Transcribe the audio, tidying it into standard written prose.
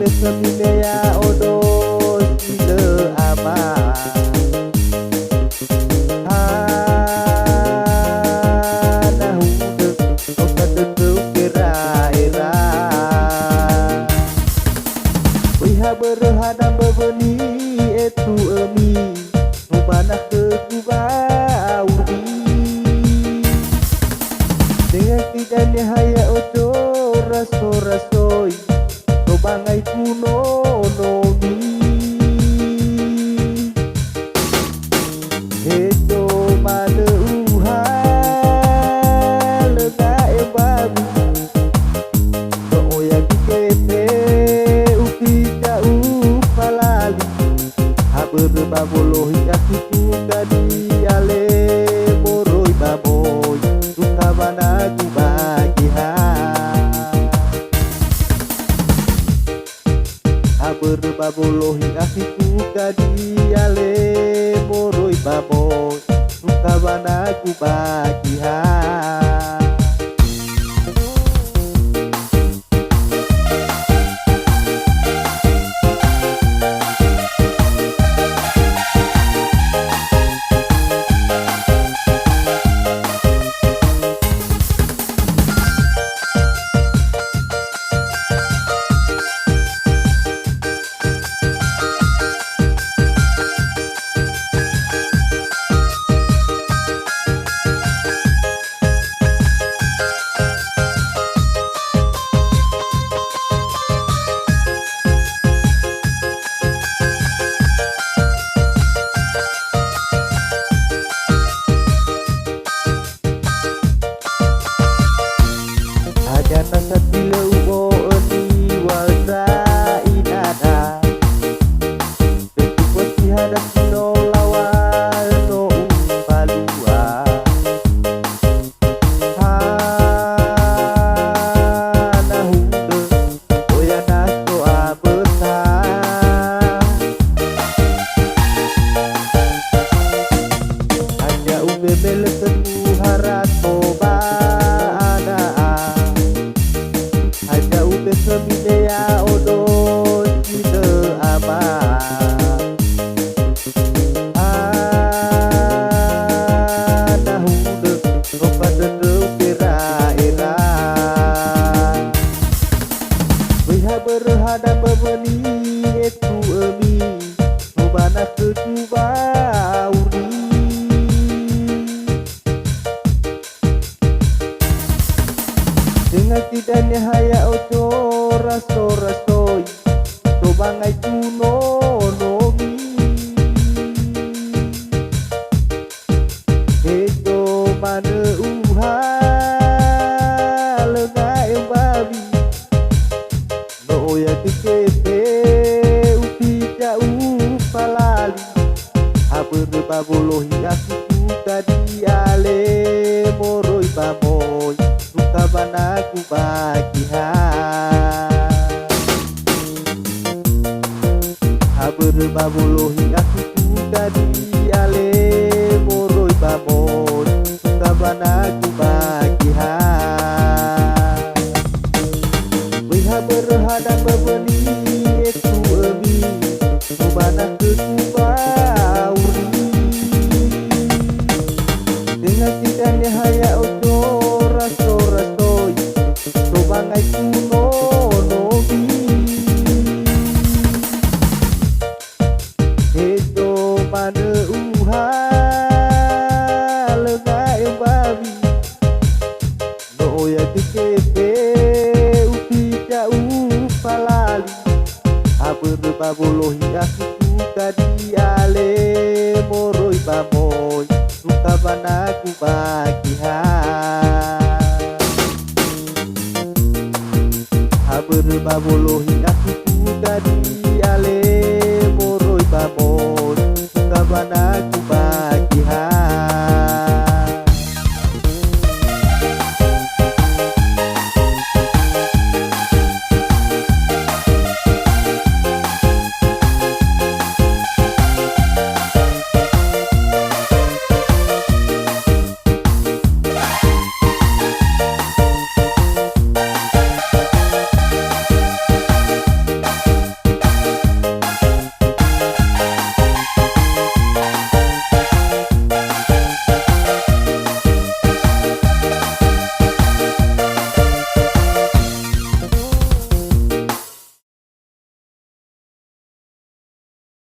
Seminea odos ide ama Hana hude Oka teteu kira-ira Wiha berhadam bebeni etu emi Numanah ke kubauri Dengan tidaknya haya ojo raso-rasoi Bangai kuno nomi Hejo mane uha lega babi Oya kikete uki jau palali Haber babolohi akiku kadi ale boroi baboy Suka banaku berbabolohi akiku kadi ale moroi baboy suka banaku bagihan Nasa bilau oni walsa inada Bentuk wasi hadap no lawal no umpalua Hana hunde oya naso abesa Aja ube meleketu harato Seminea odos ide ama Hana hude Oka teteu kira-ira Wiha berhadap bebeni etu emi Nubana kejubauri Dengan tidaknya haya ojo raso-rasoi Sobangai kuno nomi Hejo mane uha lega babi No oya kikete upi jau palali Haber babolohi akiku kadi ale moroi bamoy Suka banaku bagihan Haber babolohi akiku kadi ale moroi bamoy Suka banaku bagihan Wiha berhadap bebeni etu emi Nubanah ke kubauri Dengan tidaknya haya ojo raso-rasoi Sobangai kuno nomi Hejo mane uha lega babi No oya kikete upi jau palali Haber babolohi akiku kadi ale moroi bamoy Suka banaku bagihan Haber babolohi akiku kadi